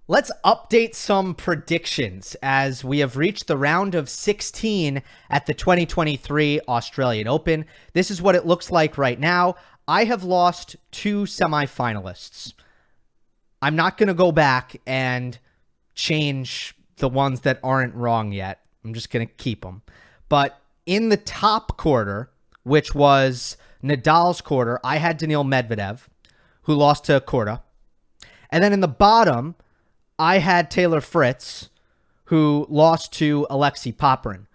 Let's update some predictions as we have reached the round of 16 at the 2023 Australian Open. This is what it looks like right now. I have lost two semifinalists. I'm not going to go back and change the ones that aren't wrong yet. I'm just going to keep them. But in the top quarter, which was Nadal's quarter, I had Daniil Medvedev, who lost to Korda. And then in the bottom, I had Taylor Fritz, who lost to Alexei Popyrin.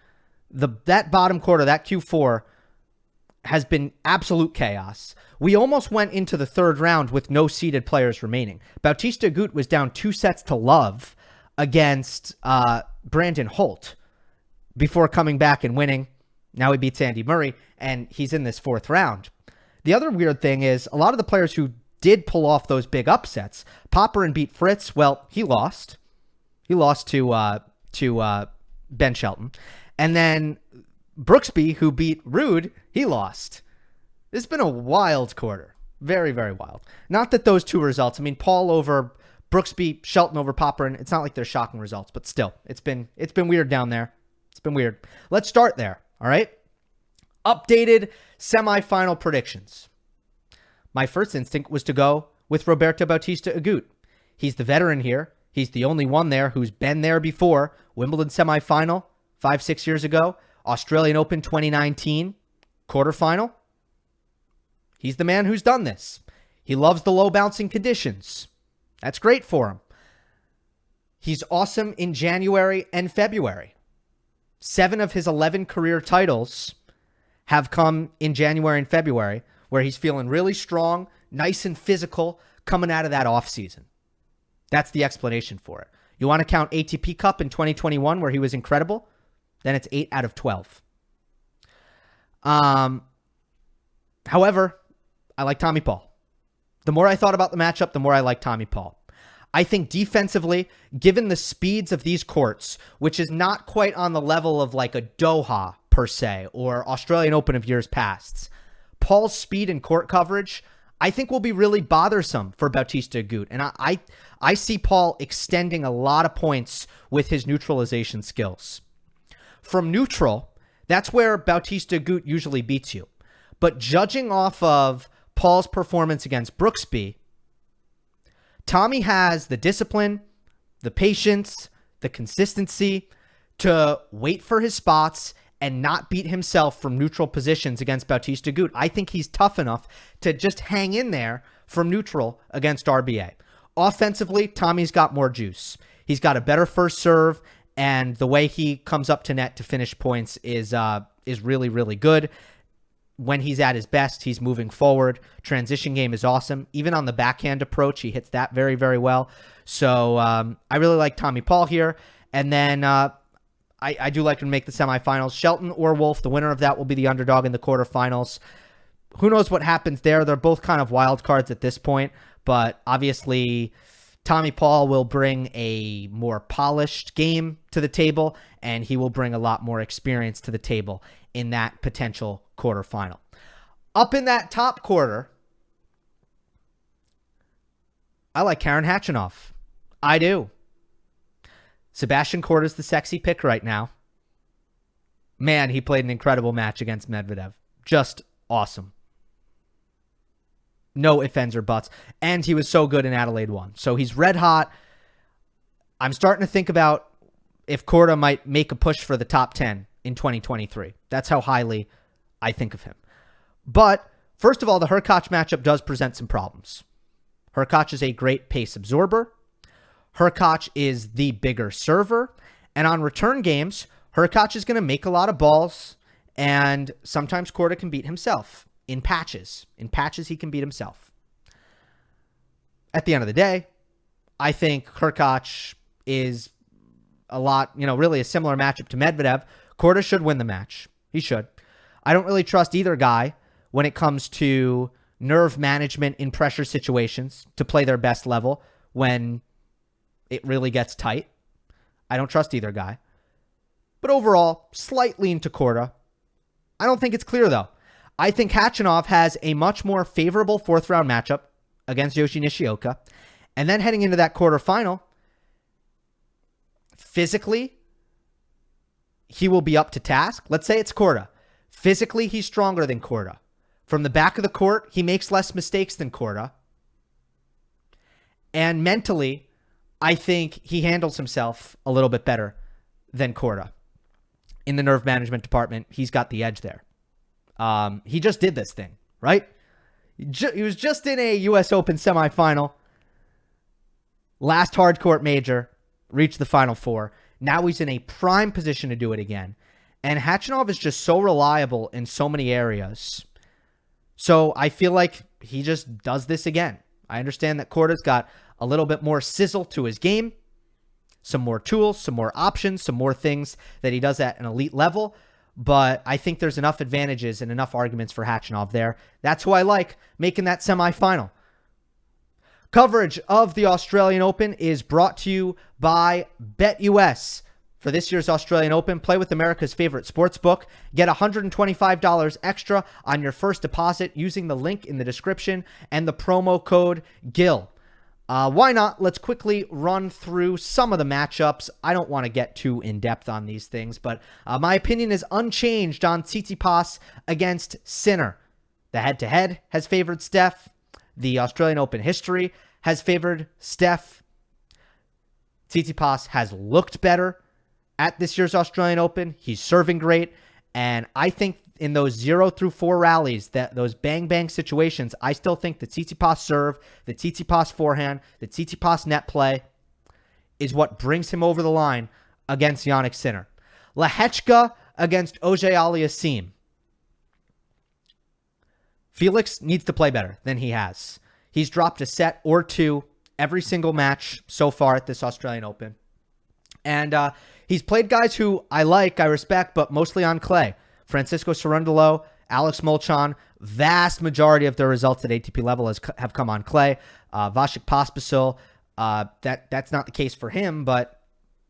That bottom quarter, that Q4, has been absolute chaos. We almost went into the third round with no seeded players remaining. Bautista Agut was down 2-0 against Brandon Holt before coming back and winning. Now he beats Andy Murray, and he's in this fourth round. The other weird thing is a lot of the players who did pull off those big upsets. Popyrin beat Fritz. Well, he lost. He lost to Ben Shelton. And then Brooksby, who beat Rude, he lost. It's been a wild quarter. Very, very wild. Not that those two results, I mean, Paul over Brooksby, Shelton over Popyrin, it's not like they're shocking results, but still, it's been weird down there. It's been weird. Let's start there, all right? Updated semifinal predictions. My first instinct was to go with Roberto Bautista Agut. He's the veteran here. He's the only one there who's been there before. Wimbledon semifinal 5-6 years ago. Australian Open 2019 quarterfinal. He's the man who's done this. He loves the low bouncing conditions. That's great for him. He's awesome in January and February. 7 of his 11 career titles have come in January and February, where he's feeling really strong, nice and physical, coming out of that offseason. That's the explanation for it. You want to count ATP Cup in 2021, where he was incredible? Then it's 8 out of 12. However, I like Tommy Paul. The more I thought about the matchup, the more I like Tommy Paul. I think defensively, given the speeds of these courts, which is not quite on the level of like a Doha per se, or Australian Open of years past, Paul's speed and court coverage, I think, will be really bothersome for Bautista Agut. And I see Paul extending a lot of points with his neutralization skills. From neutral, that's where Bautista Agut usually beats you. But judging off of Paul's performance against Brooksby, Tommy has the discipline, the patience, the consistency to wait for his spots and not beat himself from neutral positions against Bautista Agut. I think he's tough enough to just hang in there from neutral against RBA. Offensively, Tommy's got more juice. He's got a better first serve, and the way he comes up to net to finish points is really, really good. When he's at his best, he's moving forward. Transition game is awesome. Even on the backhand approach, he hits that very, very well. So I really like Tommy Paul here. And then I do like him to make the semifinals. Shelton or Wolf, the winner of that will be the underdog in the quarterfinals. Who knows what happens there? They're both kind of wild cards at this point, but obviously Tommy Paul will bring a more polished game to the table, and he will bring a lot more experience to the table in that potential quarterfinal. Up in that top quarter, I like Karen Khachanov. I do. Sebastian Korda's the sexy pick right now. Man, he played an incredible match against Medvedev. Just awesome. No ifs, ands, or buts. And he was so good in Adelaide 1. So he's red hot. I'm starting to think about if Korda might make a push for the top 10 in 2023. That's how highly I think of him. But first of all, the Hurkacz matchup does present some problems. Hurkacz is a great pace absorber. Hurkacz is the bigger server. And on return games, Hurkacz is going to make a lot of balls, and sometimes Korda can beat himself in patches. In patches, he can beat himself. At the end of the day, I think Hurkacz is a lot, really a similar matchup to Medvedev. Korda should win the match. He should. I don't really trust either guy when it comes to nerve management in pressure situations to play their best level when it really gets tight. I don't trust either guy. But overall, slight lean to Korda. I don't think it's clear, though. I think Khachanov has a much more favorable fourth round matchup against Yoshi Nishioka. And then heading into that quarterfinal, physically, he will be up to task. Let's say it's Korda. Physically, he's stronger than Korda. From the back of the court, he makes less mistakes than Korda. And mentally, I think he handles himself a little bit better than Korda. In the nerve management department, he's got the edge there. He just did this thing, right? He was just in a U.S. Open semifinal. Last hard court major. Reached the Final Four. Now he's in a prime position to do it again. And Khachanov is just so reliable in so many areas. So I feel like he just does this again. I understand that Korda's got a little bit more sizzle to his game. Some more tools, some more options, some more things that he does at an elite level. But I think there's enough advantages and enough arguments for Khachanov there. That's who I like making that semifinal. Coverage of the Australian Open is brought to you by BetUS. For this year's Australian Open, play with America's favorite sportsbook. Get $125 extra on your first deposit using the link in the description and the promo code GILL. Why not? Let's quickly run through some of the matchups. I don't want to get too in-depth on these things, but my opinion is unchanged on Tsitsipas against Sinner. The head-to-head has favored Steph. The Australian Open history has favored Steph. Tsitsipas has looked better at this year's Australian Open. He's serving great, and I think in those 0-4 rallies, that those bang-bang situations, I still think the Tsitsipas serve, the Tsitsipas forehand, the Tsitsipas net play is what brings him over the line against Jannik Sinner. Lehecka against Auger-Aliassime. Felix needs to play better than he has. He's dropped a set or two every single match so far at this Australian Open. And he's played guys who I like, I respect, but mostly on clay. Francisco Cerundolo, Alex Molchan, vast majority of their results at ATP level have come on clay. Vasek Pospisil, that's not the case for him, but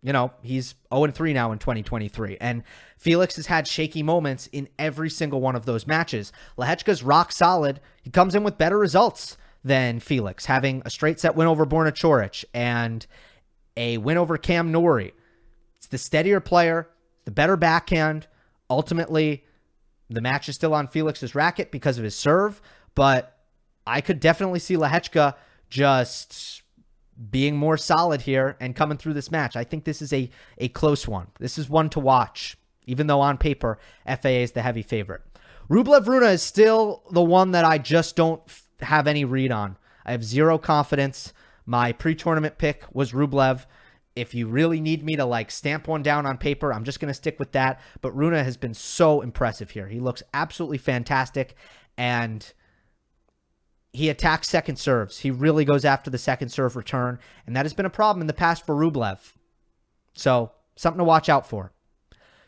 you know, he's 0-3 now in 2023. And Felix has had shaky moments in every single one of those matches. Lehecka's rock solid. He comes in with better results than Felix, having a straight set win over Borna Coric and a win over Cam Norrie. It's the steadier player, the better backhand. Ultimately, the match is still on Felix's racket because of his serve, but I could definitely see Lehecka just being more solid here and coming through this match. I think this is a close one. This is one to watch, even though on paper, FAA is the heavy favorite. Rublev Rune is still the one that I just don't have any read on. I have zero confidence. My pre-tournament pick was Rublev. If you really need me to like stamp one down on paper, I'm just going to stick with that. But Rune has been so impressive here. He looks absolutely fantastic, and he attacks second serves. He really goes after the second serve return, and that has been a problem in the past for Rublev. So something to watch out for.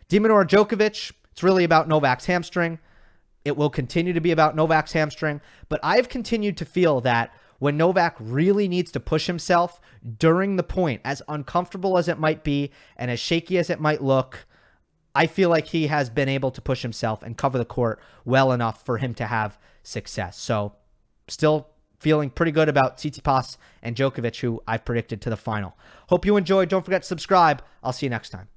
Minaur Djokovic, it's really about Novak's hamstring. It will continue to be about Novak's hamstring, but I've continued to feel that when Novak really needs to push himself during the point, as uncomfortable as it might be and as shaky as it might look, I feel like he has been able to push himself and cover the court well enough for him to have success. So still feeling pretty good about Tsitsipas and Djokovic, who I've predicted to the final. Hope you enjoyed. Don't forget to subscribe. I'll see you next time.